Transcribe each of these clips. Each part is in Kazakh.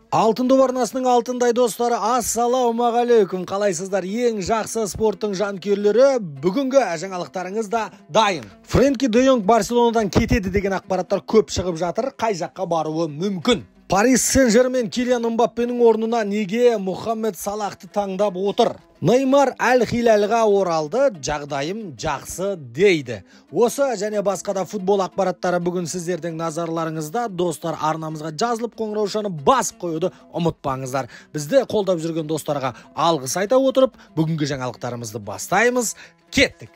Алтын добарнасының алтындай достары, ассалаумағалейкум. Қалайсыздар? Ең жақсы спорттың жанкүйерлері, бүгінгі жаңалықтарыңыз да дайын. Фрэнки де Йонг Барселонадан кетеді деген ақпараттар көп шығып жатыр. Қай жаққа баруы мүмкін? Парис Сен-Жермен Килиан Мбаппенің орнына неге Мухаммед Салахты таңдап отыр? Неймар Әл-Хилалға оралды, жағдайым жақсы дейді. Осы және басқа да футбол ақпараттары бүгін сіздердің назарларыңызда. Достар, арнамызға жазылып қоңыраушаны басып қоюды ұмытпаңыздар. Бізді қолдап жүрген достарға алғыс айта отырып, бүгінгі жаңалықтарымызды бастаймыз. Кеттік!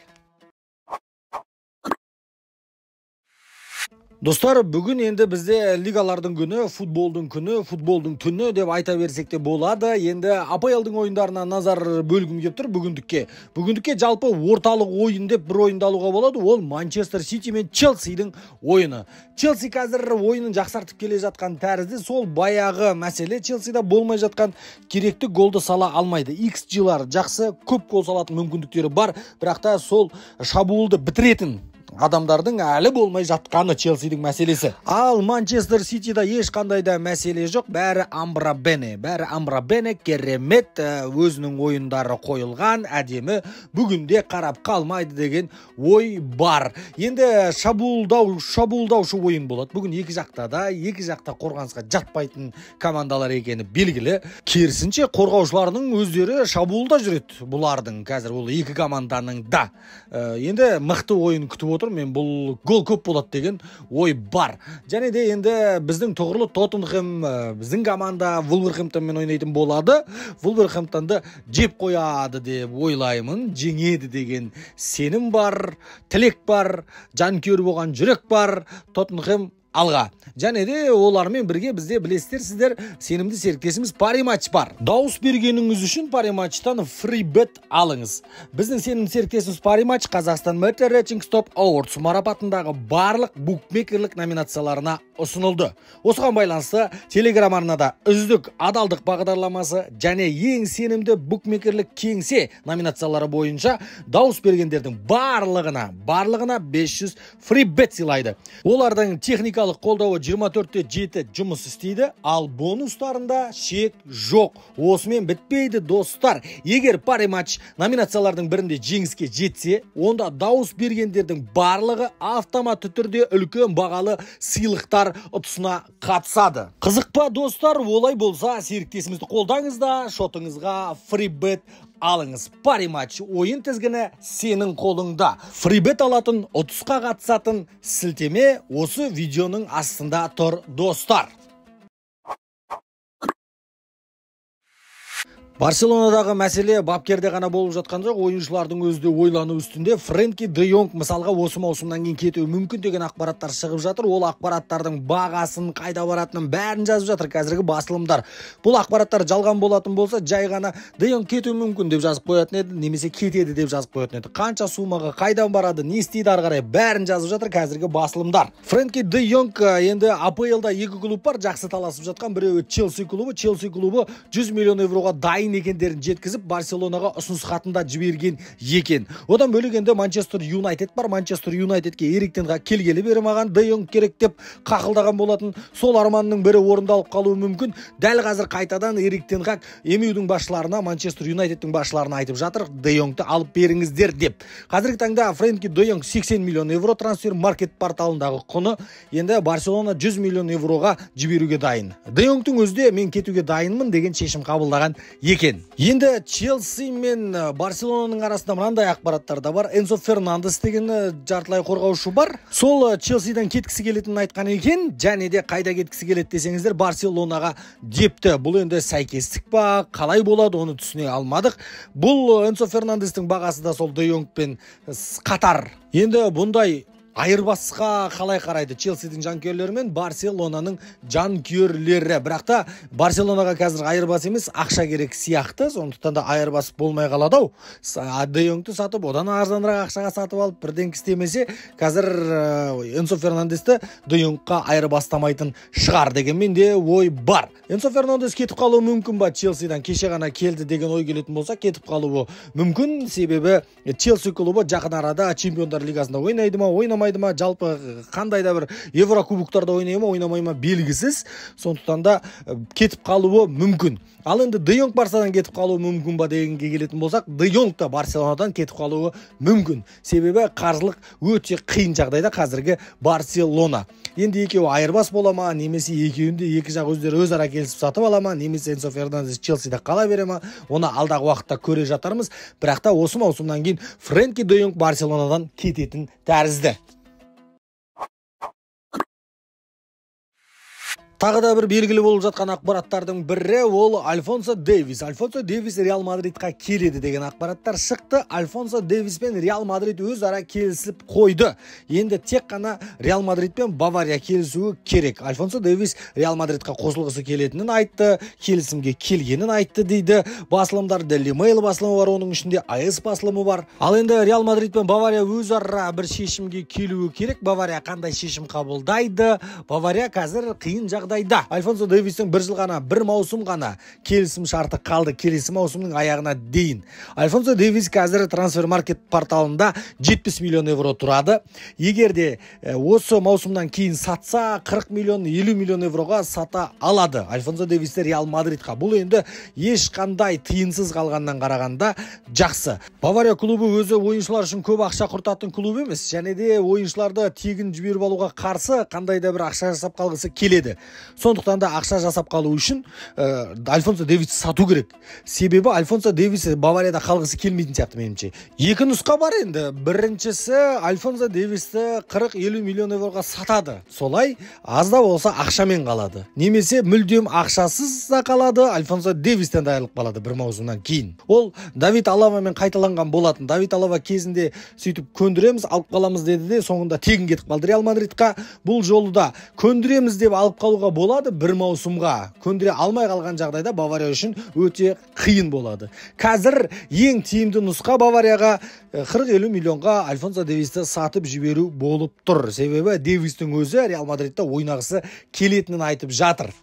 Достар, бүгін енді бізде лигалардың күні, футболдың түні деп айта берсек те болады. Енді АПЛ-дың ойындарына назар бөлгім келіп тұр бүгіндікке жалпы орталық ойын деп бір ойынды алуға болады. Ол Манчестер Сити мен Челсидің ойыны. Челси қазір ойынын жақсартып келе жатқан тәрізді. Сол баяғы мәселе, Челсида болмай жатқан керекті голды сала алмайды. XG-лар жақсы, көп гол салатын мүмкіндіктері бар, бірақ та сол шабуылды бітіретін адамдардың әлі болмай жатқаны Челсидің мәселесі. Ал Манчестер Ситида ешқандай да мәселе жоқ. Бәрі амбрабене, керемет, өзінің ойындары қойылған, әдемі, бүгінде қарап қалмайды деген ой бар. Енді шабуылдаушы ойын болады. Бүгін екі жақта қорғанысқа жатпайтын командалар екені белгілі. Керісінше қорғаушыларының өздері шабуылда жүреді. Бұлардың қазір ол екі команданың да. Енді мықты ойын күтіп отыр. Мен бұл гол көп болады деген ой бар. Және де енді біздің тұғырлы Тоттенхэм, біздің команда Вулверхэмптонмен ойнайтын болады. Вулверхэмптонды жеп қояды деп ойлаймын. Жеңеді деген сенім бар, тілек бар, жанкүйер болған жүрек бар. Тоттенхэм алға. Және де олармен бірге бізде білесіздер, сенімді серіктесіміз Париматч бар. Дауыс бергеніңіз үшін Париматчтан фрибет алыңыз. Біздің сенімді серіктесіміз Париматч Қазақстан Meta Ratings Top Awards марапатындағы барлық букмекерлік номинацияларына ұсынылды. Осыған байланысты Telegram арнада үздік адалдық бағдарламасы және ең сенімді букмекерлік кеңсе номинациялары бойынша дауыс бергендердің барлығына 500 фрибет сыйлайды. Олардың техникалық қолдауы 24/7 жұмыс істейді, ал бонустарында шек жоқ. Осымен бітпейді, достар. Егер Париматч номинациялардың бірінде жеңіске жетсе, онда дауыс бергендердің барлығы автоматты түрде үлкен бағалы сыйлықтар ұтысына қатысады. Қызық па, достар? Олай болса, серіктесімізді қолдаңыз да шотыңызға фрибет алыңыз. Париматч ойын тізгіні сенің қолыңда. Фрибет алатын, ұтысқа қатысатын сілтеме осы видеоның астында тұр, достар. Барселонадағы мәселе бапкерде ғана болып жатқан жоқ, ойыншылардың өзі ойлану үстінде. Фрэнки де Йонг мысалға осы маусымнан кейін кетуі мүмкін деген ақпараттар шығып жатыр. Ол ақпараттардың бағасын, қайда баратынын бәрін жазып жатыр қазіргі басылымдар. Бұл ақпараттар жалған болатын болса, жай ғана де Йонг кетуі мүмкін деп жазып қоятын еді, немесе кетеді деп жазып қоятын еді. Қанша сумаға, қайдан барады, не істейді ары қарай, бәрін жазып жатыр қазіргі басылымдар. Фрэнки де Йонг енді АПЛ-да екі клуб бар, жақсы таласып жатқан. Біреуі Челси клубы 100 миллион евроға дайын екендерін жеткізіп, Барселонаға ұсыныс хатында жіберген екен. Одан бөлек енді Манчестер Юнайтед бар. Манчестер Юнайтедке Эрик тен Хаг келгелі бері маған де Йонг керек деп қақылдаған болатын. Сол арманның бірі орындалып қалуы мүмкін. Дәл қазір қайтадан Эрик тен Хаг MU-дің басшыларына, Манчестер Юнайтедтің басшыларына айтып жатыр, де Йонгты алып беріңіздер деп. Қазіргі таңда Фрэнки де Йонг 80 миллион евро трансфер маркет порталындағы құны. Енді Барселона 100 миллион евроға жіберуге дайын. Де Йонгтың өзде мен кетуге дайынмын деген шешім қабылдаған екен. Енді Челси мен Барселонаның арасында мынандай ақпараттар да бар. Энцо Фернандес деген жартылай қорғаушы бар. Сол Челсиден кеткісі келетінін айтқан екен. Және де қайда кеткісі келеді десеңіздер, Барселонаға депті. Бұл енді сәйкестік па, қалай болады, оны түсіне алмадық. Бұл Энцо Фернандестің бағасы да сол де Йонгпен қатар. Енді бұндай айырбасқа қалай қарайды Челсидің жанкүйерлері мен Барселонаның жанкүйерлері. Бірақ та Барселонаға қазір айырбас емес, ақша керек сияқты, сондықтан да айырбас болмай қалады-ау. Де Йонгты сатып, одан арзанырақ ақшаға сатып алып, бірден істемесе, қазір Энцо Фернандесті де Йонгқа айырбастамайтын шығар деген менде ой бар. Энцо Фернандес кетіп қалуы мүмкін ба? Челсидан кеше ғана келді деген ой келетін болса, кетіп қалуы мүмкін. Себебі Челси клубы жақын арада Чемпиондар лигасында ойнайды ма, ойнамайды ойнамайды ма, жалпы кандай да бир Еврокубоктарда ойнойт ма, ойнамай ма белгисиз. Сондуктан да кетип калуу мүмкүн. Ал энди Де Йонг Барсадан кетип калуу мүмкүн ба дегенге келетін болсак, Де Йонг да Барселонадан кетип калуу мүмкүн. Себеби каржылык өтө кыйын жагдайда казыркы Барселона. Енді екеуі айырбас бола ма, немесе екеуінде екі жақ өздері өз ара келісіп сатып ала ма, немесе Энсо Фернандес Челсиде қала бере ма, оны алдағы уақытта көре жатармыз. Бірақ та осы маусымнан кейін Френки де Йонг Барселонадан кететін тәрізді. Тағы да бір белгілі болып жатқан ақпараттардың бірі ол Альфонсо Дейвис. Альфонсо Дейвис Реал Мадридқа келеді деген ақпараттар шықты. Альфонсо Дейвис пен Реал Мадрид өз ара келісіп қойды. Енді тек қана Реал Мадрид пен Бавария келісуі керек. Альфонсо Дейвис Реал Мадридқа қосылғысы келетінін айтты, келісімге келгенін айтты дейді. Басылымдар Daily Mail басылымы бар, оның ішінде AS басылымы бар. Ал енді Реал Мадрид пен Бавария өз ара бір шешімге келуі керек. Бавария қандай шешім қабылдайды? Бавария қазір қиын жағдай. Альфонсо Дейвистің бір жыл ғана, бір маусым ғана келісім шарты қалды, келесі маусымның аяғына дейін. Альфонсо Дейвис қазір трансфер-маркет порталында 70 миллион евро тұрады. Егер де осы маусымнан кейін сатса, 40 миллион, 50 миллион евроға сата алады Альфонсо Дейвисті Реал Мадридқа. Бұл енді ешқандай тиынсыз қалғаннан қарағанда жақсы. Бавария клубы өзі ойыншылар үшін көп ақша құртатын клуб емес, және де ойыншыларды тегін жіберіп алуға қарсы қандай да бір ақша жасап қалғысы келеді. Сондықтан да ақша жасап қалу үшін Альфонсо Дейвисті сату керек. Себебі Альфонсо Дейвис Баварияда қалғысы келмейтін сияқты меніңше. Екі нұсқа бар енді. Біріншісі Альфонсо Дейвисті 40-50 миллион евроға сатады. Солай азда болса ақшамен қалады. Немесе мүлдем ақшасыз да қалады, Альфонсо Дейвистен де айырылып қалады бір маусымнан кейін. Ол Давид Алабамен қайталанған болатын. Давид Алаба кезінде сөйтіп көндіреміз, алып қаламыз деді де, соңында тегін кетіп қалды Реал Мадридқа. Бұл жолы да көндіреміз деп алып қалуға болады, бір маусымға көндіре алмай қалған жағдайда Бавария үшін өте қиын болады. Қазір ең тиімді нұсқа Баварияға 40-50 миллионға Альфонсо Дейвисті сатып жіберу болып тұр. Себебі Дейвистің өзі Реал Мадридта ойнағысы келетінін айтып жатыр.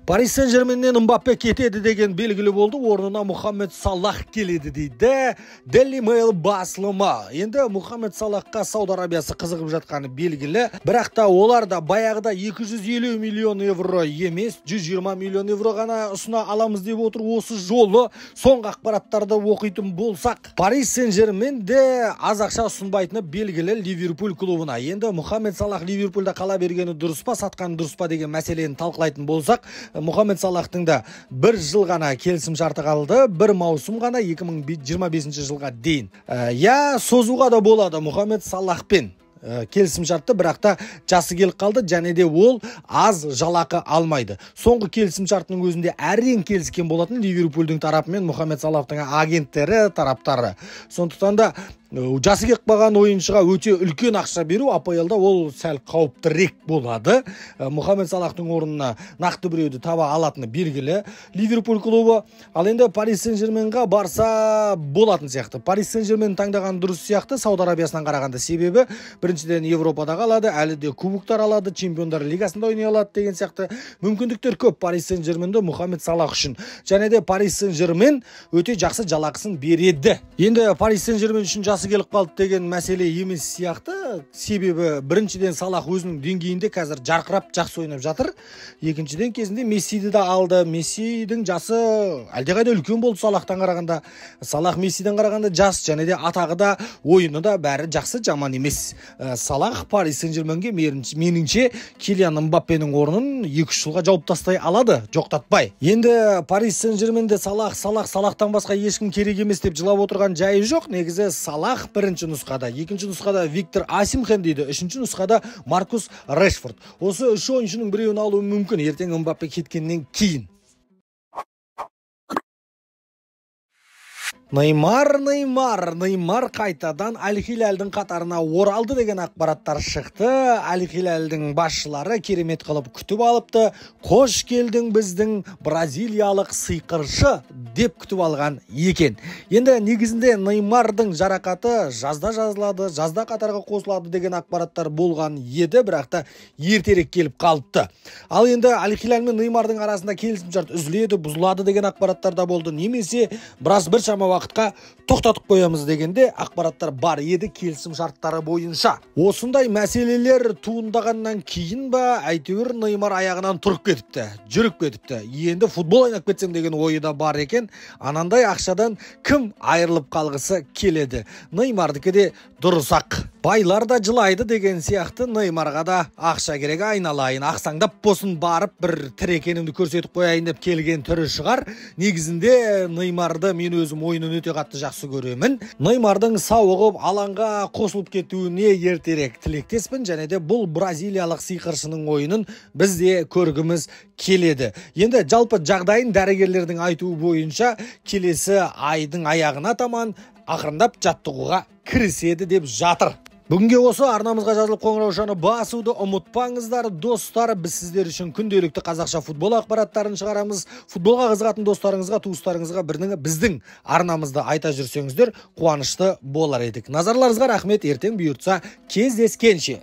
Парис Сен-Жерменнен Мбаппе кетеді деген белгілі болды, орнына Мухаммед Салах келеді дейді Daily Mail басылымы. Енді Мухаммед Салахқа Сауд Арабиясы қызығып жатқаны белгілі, бірақ та олар да баяғыда 250 миллион евро емес, 120 миллион евро ғана ұсына аламыз деп отыр. Осы жолы соңғы ақпараттарды оқитын болсақ, Парис Сен-Жермен де аз ақша ұсынбайтыны белгілі Ливерпуль клубына. Енді Мухаммед Салах Ливерпульда қала бергені дұрыс па, сатқаны дұрыс па деген мәселені талқылайтын болсақ, Мухаммед Салахтың да бір жыл ғана келісім шарты қалды, бір маусым ғана 2025 жылға дейін. Созуға да болады Мухаммед Салахпен келісім шартты, бірақ та жасы келіп қалды, және де ол аз жалақы алмайды. Соңғы келісім шартының өзінде әрең келіскен болатын Ливерпульдің тарапымен Мухаммед Салахтың агенттері, тараптары. Сондықтан да жасы келіп қалған ойыншыға өте үлкен ақша беру АПЛда ол сәл қауіптірек болады. Мухаммед Салахтың орнына нақты біреуді таба алатыны белгілі Ливерпуль клубы. Ал енді Парис Сен-Жерменға барса болатын сияқты. Парис Сен-Жермен таңдаған дұрыс сияқты Сауд Арабиясынан қарағанда, себебі біріншіден Европада қалады, әлі де кубоктар алады, Чемпиондар лигасында ойнай алады деген сияқты мүмкіндіктер көп Парис Сен-Жерменде Мухаммед Салах үшін. Және де Парис Сен-Жермен өте жақсы жалақысын береді. Енді Парис Сен-Жермен үшін жасы келіп қалды деген мәселе емес сияқты, себебі біріншіден Салах өзінің деңгейінде қазір жарқырап жақсы ойнап жатыр. Екіншіден кезінде Мессиді де алды. Мессидің жасы әлдеқайда үлкен болды Салахтан қарағанда. Салах Мессиден қарағанда жас, және де атағы да, ойыны да бәрі жақсы, жаман емес. Салах Парис Сен-Жерменге меніңше Килиан Мбаппенің орнын 2-3 жылға жауып тастай алады, жоқтатпай. Енді Парис Сен-Жерменде Салахтан басқа ешкім керек емес деп жылап отырған жайы жоқ. Негізі Салах бірінші нұсқада, екінші нұсқада Виктор Осимхен дейді, үшінші нұсқада Маркус Решфорд. Осы үш ойыншының біреуін алуы мүмкін ертең Мбаппе кеткеннен кейін. Неймар қайтадан Аль-Хилальдің қатарына оралды деген ақпараттар шықты. Аль-Хилальдің басшылары керемет қылып күтіп алыпты. Қош келдің біздің бразилиялық сыйқыршы деп күтіп алған екен. Енді негізінде Неймардың жарақаты жазда жазылады, жазда қатарға қосылады деген ақпараттар болған еді, бірақ та ертерек келіп қалыпты. Ал енді Аль-Хилаль мен Неймардың арасында келісімшарт үзіледі, бұзылады деген ақпараттар да болды. Немесе біршама убакытка токтотуп коебуз дегенде акбараттар бар эди келисим шарттары боюнча. Осундай маселелер туундагандан кийин ба айтыбыр Неймар аягынан туруп кетипти, жүрүп кетипти. Енді футбол ойнап кетсем деген ойы да бар екен. Анандай акчадан ким айрылып калгысы келеди? Неймардыкы де дурусак. Байлар да жылайды деген сыяктуу Неймарга да акча керек, айналайын, аксаңдап болсун барып бир тирекенимди көрсөтүп кояйын деп келген түрү чыгар. Негизинде Неймарды мен өзүм оюнун өтө катты жакшы көрөмүн. Неймардын сабыгып алаңга кошулуп кетүүнү эртерээк тилектеспин, және де бул бразилиялык сыйкырчынын оюнун биз де көргүбүз келеди. Енді жалпы жагдайын дарыгерлердин айтуу боюнча келесі айдын аягына таман акырындап жаттыгууга киришеди деп жатыр. Бүгінге осы арнамызға жазылып қоңыраушаны басуды ұмытпаңыздар достар. Біз сіздер үшін күнделікті қазақша футбол ақпараттарын шығарамыз. Футболға қызығатын достарыңызға, туыстарыңызға біздің арнамызды айта жүрсеңіздер қуанышты болар едік. Назарларыңызға рахмет, ертең бұйыртса кездескенше.